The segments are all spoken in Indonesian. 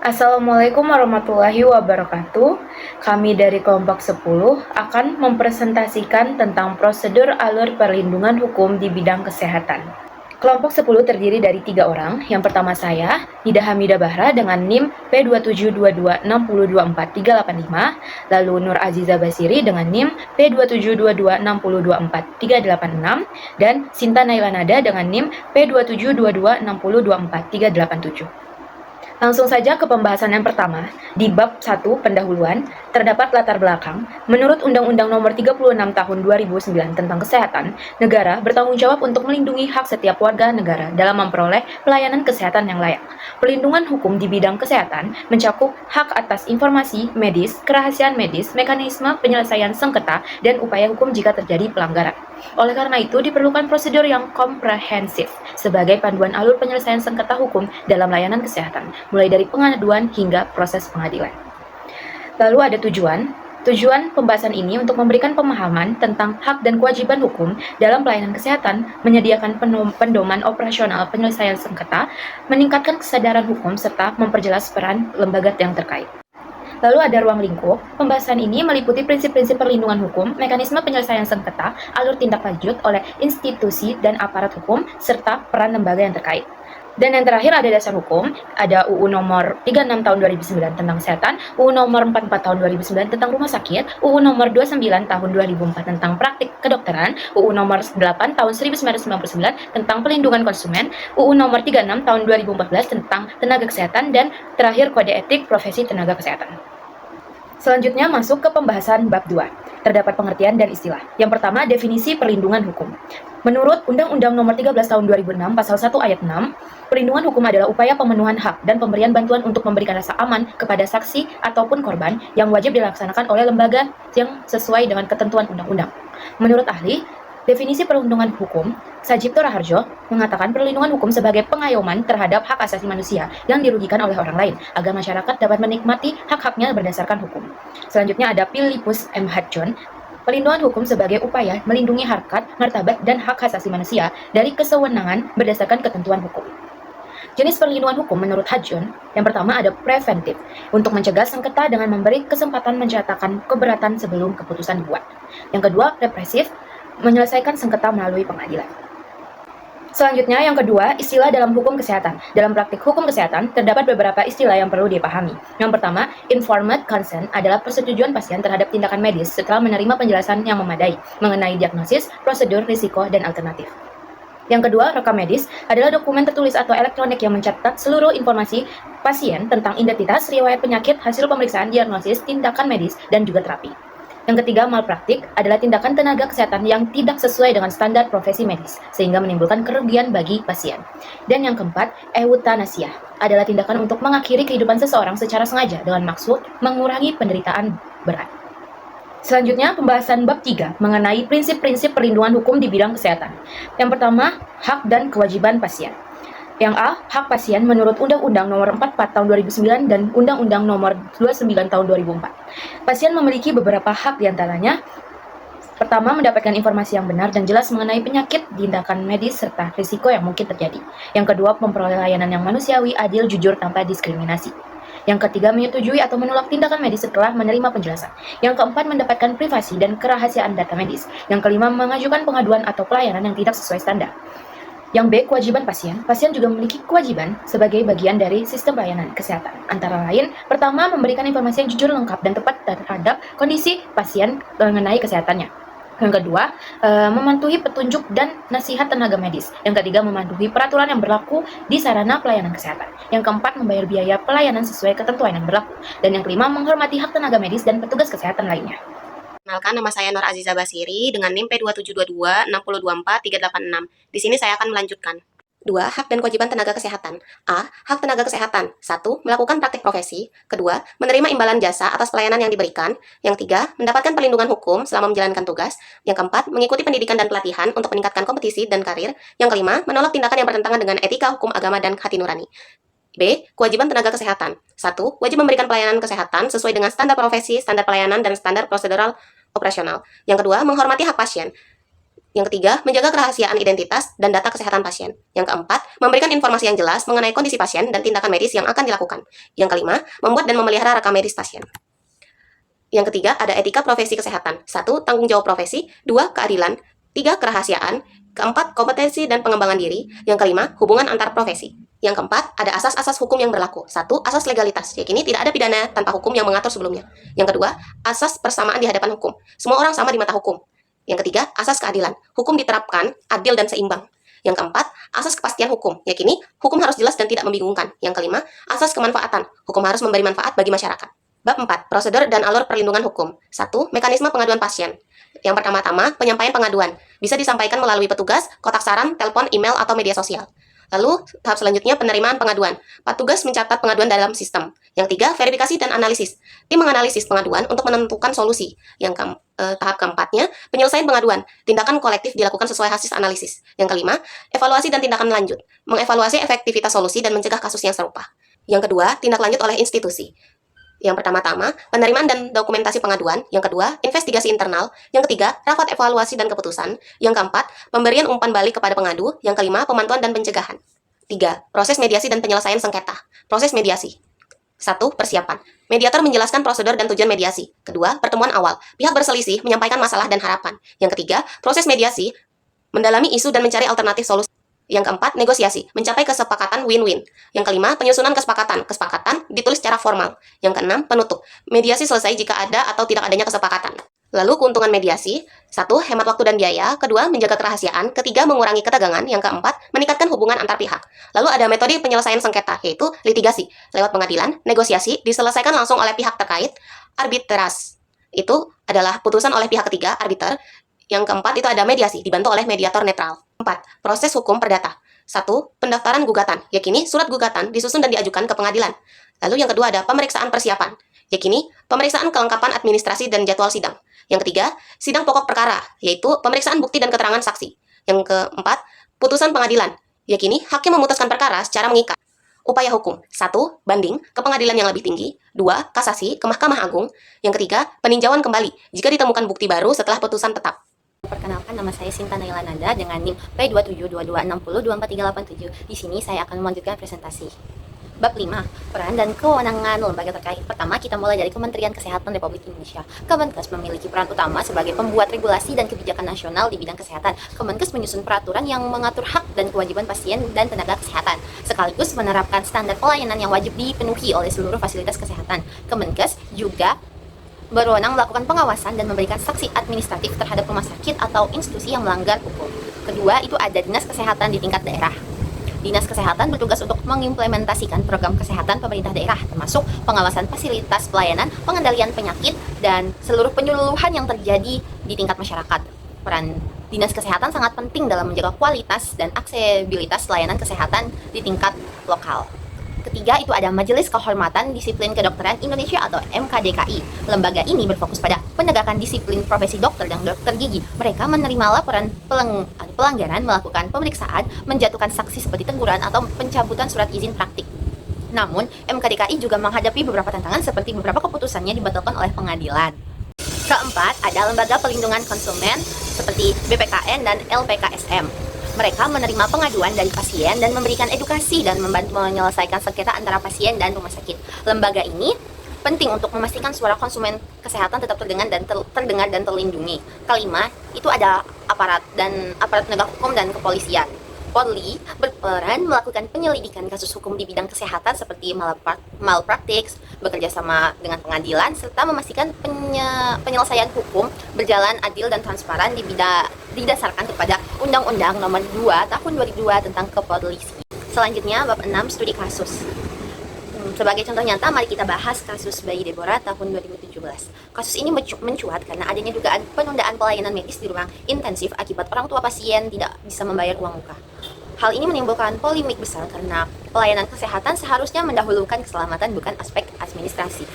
Assalamualaikum warahmatullahi wabarakatuh. Kami dari kelompok 10 akan mempresentasikan tentang prosedur alur perlindungan hukum di bidang kesehatan. Kelompok 10 terdiri dari 3 orang. Yang pertama saya, Nida Hamida Bahra dengan NIM P272260243885, lalu Nur Aziza Basiri dengan NIM P272260243886, dan Sinta Naila Nada dengan NIM P272260243887. Langsung saja ke pembahasan yang pertama. Di bab 1 pendahuluan, terdapat latar belakang. Menurut Undang-Undang Nomor 36 Tahun 2009 tentang Kesehatan, negara bertanggung jawab untuk melindungi hak setiap warga negara dalam memperoleh pelayanan kesehatan yang layak. Perlindungan hukum di bidang kesehatan mencakup hak atas informasi medis, kerahasiaan medis, mekanisme penyelesaian sengketa, dan upaya hukum jika terjadi pelanggaran. Oleh karena itu, diperlukan prosedur yang komprehensif sebagai panduan alur penyelesaian sengketa hukum dalam layanan kesehatan, mulai dari pengaduan hingga proses pengadilan. Lalu ada tujuan. Tujuan pembahasan ini untuk memberikan pemahaman tentang hak dan kewajiban hukum dalam pelayanan kesehatan, menyediakan pedoman operasional penyelesaian sengketa, meningkatkan kesadaran hukum, serta memperjelas peran lembaga yang terkait. Lalu ada ruang lingkup. Pembahasan ini meliputi prinsip-prinsip perlindungan hukum, mekanisme penyelesaian sengketa, alur tindak lanjut oleh institusi dan aparat hukum, serta peran lembaga yang terkait. Dan yang terakhir ada dasar hukum, ada UU nomor 36 tahun 2009 tentang kesehatan, UU nomor 44 tahun 2009 tentang rumah sakit, UU nomor 29 tahun 2004 tentang praktik kedokteran, UU nomor 8 tahun 1999 tentang pelindungan konsumen, UU nomor 36 tahun 2014 tentang tenaga kesehatan, dan terakhir kode etik profesi tenaga kesehatan. Selanjutnya masuk ke pembahasan bab 2. Terdapat pengertian dan istilah. Yang pertama, definisi perlindungan hukum. Menurut Undang-Undang Nomor 13 Tahun 2006 Pasal 1 Ayat 6, perlindungan hukum adalah upaya pemenuhan hak dan pemberian bantuan untuk memberikan rasa aman kepada saksi ataupun korban yang wajib dilaksanakan oleh lembaga yang sesuai dengan ketentuan undang-undang. Menurut ahli, definisi perlindungan hukum, Sajipto Raharjo mengatakan perlindungan hukum sebagai pengayoman terhadap hak asasi manusia yang dirugikan oleh orang lain, agar masyarakat dapat menikmati hak-haknya berdasarkan hukum. Selanjutnya ada Philippus M. Hudson, perlindungan hukum sebagai upaya melindungi harkat, martabat, dan hak asasi manusia dari kesewenangan berdasarkan ketentuan hukum. Jenis perlindungan hukum menurut Hudson, yang pertama ada preventif, untuk mencegah sengketa dengan memberi kesempatan menyatakan keberatan sebelum keputusan dibuat. Yang kedua, represif, menyelesaikan sengketa melalui pengadilan. Selanjutnya, yang kedua, istilah dalam hukum kesehatan. Dalam praktik hukum kesehatan, terdapat beberapa istilah yang perlu dipahami. Yang pertama, informed consent adalah persetujuan pasien terhadap tindakan medis setelah menerima penjelasan yang memadai mengenai diagnosis, prosedur, risiko, dan alternatif. Yang kedua, rekam medis adalah dokumen tertulis atau elektronik yang mencatat seluruh informasi pasien tentang identitas, riwayat penyakit, hasil pemeriksaan, diagnosis, tindakan medis, dan juga terapi. Yang ketiga, malpraktik adalah tindakan tenaga kesehatan yang tidak sesuai dengan standar profesi medis, sehingga menimbulkan kerugian bagi pasien. Dan yang keempat, eutanasia adalah tindakan untuk mengakhiri kehidupan seseorang secara sengaja dengan maksud mengurangi penderitaan berat. Selanjutnya, pembahasan bab 3 mengenai prinsip-prinsip perlindungan hukum di bidang kesehatan. Yang pertama, hak dan kewajiban pasien. Yang A, hak pasien menurut Undang-Undang Nomor 44 Tahun 2009 dan Undang-Undang Nomor 29 Tahun 2004. Pasien memiliki beberapa hak diantaranya. Pertama, mendapatkan informasi yang benar dan jelas mengenai penyakit, tindakan medis, serta risiko yang mungkin terjadi. Yang kedua, memperoleh layanan yang manusiawi, adil, jujur, tanpa diskriminasi. Yang ketiga, menyetujui atau menolak tindakan medis setelah menerima penjelasan. Yang keempat, mendapatkan privasi dan kerahasiaan data medis. Yang kelima, mengajukan pengaduan atau pelayanan yang tidak sesuai standar. Yang B, kewajiban pasien. Pasien juga memiliki kewajiban sebagai bagian dari sistem pelayanan kesehatan. Antara lain, pertama, memberikan informasi yang jujur, lengkap, dan tepat terhadap kondisi pasien mengenai kesehatannya. Yang kedua, mematuhi petunjuk dan nasihat tenaga medis. Yang ketiga, mematuhi peraturan yang berlaku di sarana pelayanan kesehatan. Yang keempat, membayar biaya pelayanan sesuai ketentuan yang berlaku. Dan yang kelima, menghormati hak tenaga medis dan petugas kesehatan lainnya. Kenalkan, nama saya Nur Aziza Basiri dengan NIM P272260243886. Di sini saya akan melanjutkan. 2. Hak dan kewajiban tenaga kesehatan. A. Hak tenaga kesehatan. 1. Melakukan praktik profesi. Kedua, menerima imbalan jasa atas pelayanan yang diberikan. Yang 3. Mendapatkan perlindungan hukum selama menjalankan tugas. Yang keempat, mengikuti pendidikan dan pelatihan untuk meningkatkan kompetisi dan karir. Yang kelima, menolak tindakan yang bertentangan dengan etika, hukum, agama, dan hati nurani. B. Kewajiban tenaga kesehatan. 1. Wajib memberikan pelayanan kesehatan sesuai dengan standar profesi, standar pelayanan, dan standar prosedural operasional. Yang kedua, menghormati hak pasien. Yang ketiga, menjaga kerahasiaan identitas dan data kesehatan pasien. Yang keempat, memberikan informasi yang jelas mengenai kondisi pasien dan tindakan medis yang akan dilakukan. Yang kelima, membuat dan memelihara rekam medis pasien. Yang ketiga, ada etika profesi kesehatan. 1. Tanggung jawab profesi. 2. Keadilan. 3. Kerahasiaan. Keempat, kompetensi dan pengembangan diri. Yang kelima, hubungan antar profesi. Yang keempat, ada asas-asas hukum yang berlaku. 1. Asas legalitas. Yakni tidak ada pidana tanpa hukum yang mengatur sebelumnya. Yang kedua, asas persamaan di hadapan hukum. Semua orang sama di mata hukum. Yang ketiga, asas keadilan. Hukum diterapkan adil dan seimbang. Yang keempat, asas kepastian hukum. Yakni, hukum harus jelas dan tidak membingungkan. Yang kelima, asas kemanfaatan. Hukum harus memberi manfaat bagi masyarakat. Bab 4. Prosedur dan alur perlindungan hukum. 1. Mekanisme pengaduan pasien. Yang pertama-tama, penyampaian pengaduan. Bisa disampaikan melalui petugas, kotak saran, telepon, email, atau media sosial. Lalu, tahap selanjutnya penerimaan pengaduan. Petugas mencatat pengaduan dalam sistem. Yang tiga, verifikasi dan analisis. Tim menganalisis pengaduan untuk menentukan solusi. Tahap keempatnya, penyelesaian pengaduan. Tindakan kolektif dilakukan sesuai hasil analisis. Yang kelima, evaluasi dan tindakan lanjut. Mengevaluasi efektivitas solusi dan mencegah kasus yang serupa. Yang kedua, tindak lanjut oleh institusi. Yang pertama-tama, penerimaan dan dokumentasi pengaduan. Yang kedua, investigasi internal. Yang ketiga, rapat evaluasi dan keputusan. Yang keempat, pemberian umpan balik kepada pengadu. Yang kelima, pemantauan dan pencegahan. 3. Proses mediasi dan penyelesaian sengketa. Proses mediasi. 1. Persiapan. Mediator menjelaskan prosedur dan tujuan mediasi. Kedua, pertemuan awal. Pihak berselisih menyampaikan masalah dan harapan. Yang ketiga, proses mediasi mendalami isu dan mencari alternatif solusi. Yang keempat, negosiasi, mencapai kesepakatan win-win. Yang kelima, penyusunan kesepakatan. Kesepakatan ditulis secara formal. Yang keenam, penutup. Mediasi selesai jika ada atau tidak adanya kesepakatan. Lalu keuntungan mediasi, 1. Hemat waktu dan biaya. Kedua, menjaga kerahasiaan. Ketiga, mengurangi ketegangan. Yang keempat, meningkatkan hubungan antar pihak. Lalu ada metode penyelesaian sengketa, yaitu litigasi. Lewat pengadilan, negosiasi, diselesaikan langsung oleh pihak terkait. Arbitras, itu adalah putusan oleh pihak ketiga, arbiter. Yang keempat itu ada mediasi, dibantu oleh mediator netral. 4. Proses hukum perdata. 1. Pendaftaran gugatan. Yakni surat gugatan disusun dan diajukan ke pengadilan. Lalu yang kedua ada pemeriksaan persiapan. Yakni pemeriksaan kelengkapan administrasi dan jadwal sidang. Yang ketiga, sidang pokok perkara, yaitu pemeriksaan bukti dan keterangan saksi. Yang keempat, putusan pengadilan. Yakni hakim memutuskan perkara secara mengikat. Upaya hukum. 1. Banding ke pengadilan yang lebih tinggi. 2. Kasasi ke Mahkamah Agung. Yang ketiga, peninjauan kembali jika ditemukan bukti baru setelah putusan tetap. Perkenalkan, nama saya Sinta Naila Nanda dengan NIM P2722602437. Di sini saya akan melanjutkan presentasi. Bab 5, peran dan kewenangan lembaga terkait. Pertama, kita mulai dari Kementerian Kesehatan Republik Indonesia. Kemenkes memiliki peran utama sebagai pembuat regulasi dan kebijakan nasional di bidang kesehatan. Kemenkes menyusun peraturan yang mengatur hak dan kewajiban pasien dan tenaga kesehatan, sekaligus menerapkan standar pelayanan yang wajib dipenuhi oleh seluruh fasilitas kesehatan. Kemenkes juga berwenang melakukan pengawasan dan memberikan sanksi administratif terhadap rumah sakit atau institusi yang melanggar hukum. Kedua, itu ada Dinas Kesehatan di tingkat daerah. Dinas Kesehatan bertugas untuk mengimplementasikan program kesehatan pemerintah daerah, termasuk pengawasan fasilitas pelayanan, pengendalian penyakit, dan seluruh penyuluhan yang terjadi di tingkat masyarakat. Peran Dinas Kesehatan sangat penting dalam menjaga kualitas dan aksesibilitas layanan kesehatan di tingkat lokal. Ketiga, itu ada Majelis Kehormatan Disiplin Kedokteran Indonesia atau MKDKI. Lembaga ini berfokus pada penegakan disiplin profesi dokter dan dokter gigi. Mereka menerima laporan pelanggaran, melakukan pemeriksaan, menjatuhkan sanksi seperti teguran atau pencabutan surat izin praktik. Namun, MKDKI juga menghadapi beberapa tantangan seperti beberapa keputusannya dibatalkan oleh pengadilan. Keempat, ada Lembaga Pelindungan Konsumen seperti BPKN dan LPKSM. Mereka menerima pengaduan dari pasien dan memberikan edukasi dan membantu menyelesaikan sengketa antara pasien dan rumah sakit. Lembaga ini penting untuk memastikan suara konsumen kesehatan tetap terdengar dan terlindungi. Kelima, itu ada aparat penegak hukum dan kepolisian. Polri berperan melakukan penyelidikan kasus hukum di bidang kesehatan seperti malpraktik, bekerja sama dengan pengadilan, serta memastikan penyelesaian hukum berjalan adil dan transparan didasarkan kepada Undang-Undang Nomor 2 Tahun 2002 tentang Kepolisian. Selanjutnya, bab 6, studi kasus. Sebagai contoh nyata, mari kita bahas kasus bayi Deborah tahun 2017. Kasus ini mencuat karena adanya dugaan penundaan pelayanan medis di ruang intensif akibat orang tua pasien tidak bisa membayar uang muka. Hal ini menimbulkan polemik besar karena pelayanan kesehatan seharusnya mendahulukan keselamatan bukan aspek administrasi.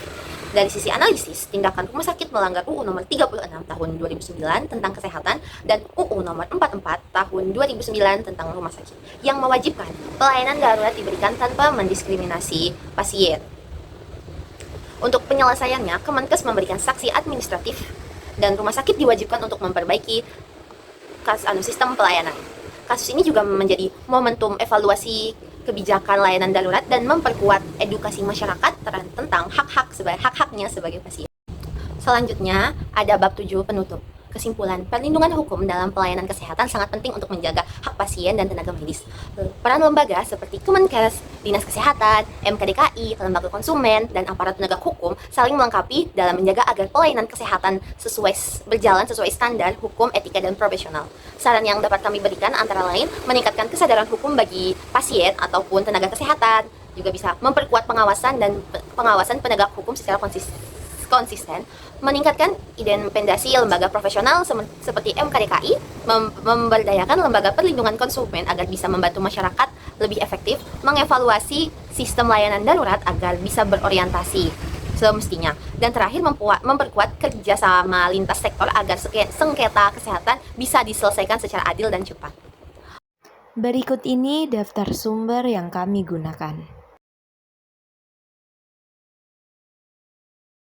Dari sisi analisis, tindakan rumah sakit melanggar UU Nomor 36 Tahun 2009 tentang kesehatan dan UU Nomor 44 Tahun 2009 tentang rumah sakit yang mewajibkan pelayanan darurat diberikan tanpa mendiskriminasi pasien. Untuk penyelesaiannya, Kemenkes memberikan sanksi administratif dan rumah sakit diwajibkan untuk memperbaiki sistem pelayanan. Kasus ini juga menjadi momentum evaluasi kebijakan layanan darurat dan memperkuat edukasi masyarakat tentang hak-haknya sebagai pasien. Selanjutnya, ada bab 7 penutup. Kesimpulan, perlindungan hukum dalam pelayanan kesehatan sangat penting untuk menjaga hak pasien dan tenaga medis. Peran lembaga seperti Kemenkes, Dinas Kesehatan, MKDKI, Lembaga Konsumen, dan aparat penegak hukum saling melengkapi dalam menjaga agar pelayanan kesehatan berjalan sesuai standar hukum, etika, dan profesional. Saran yang dapat kami berikan antara lain meningkatkan kesadaran hukum bagi pasien ataupun tenaga kesehatan, juga bisa memperkuat pengawasan penegak hukum secara konsisten, meningkatkan independensi lembaga profesional seperti MKDKI, memberdayakan lembaga perlindungan konsumen agar bisa membantu masyarakat lebih efektif, mengevaluasi sistem layanan darurat agar bisa berorientasi semestinya, dan terakhir memperkuat kerjasama lintas sektor agar sengketa kesehatan bisa diselesaikan secara adil dan cepat. Berikut ini daftar sumber yang kami gunakan.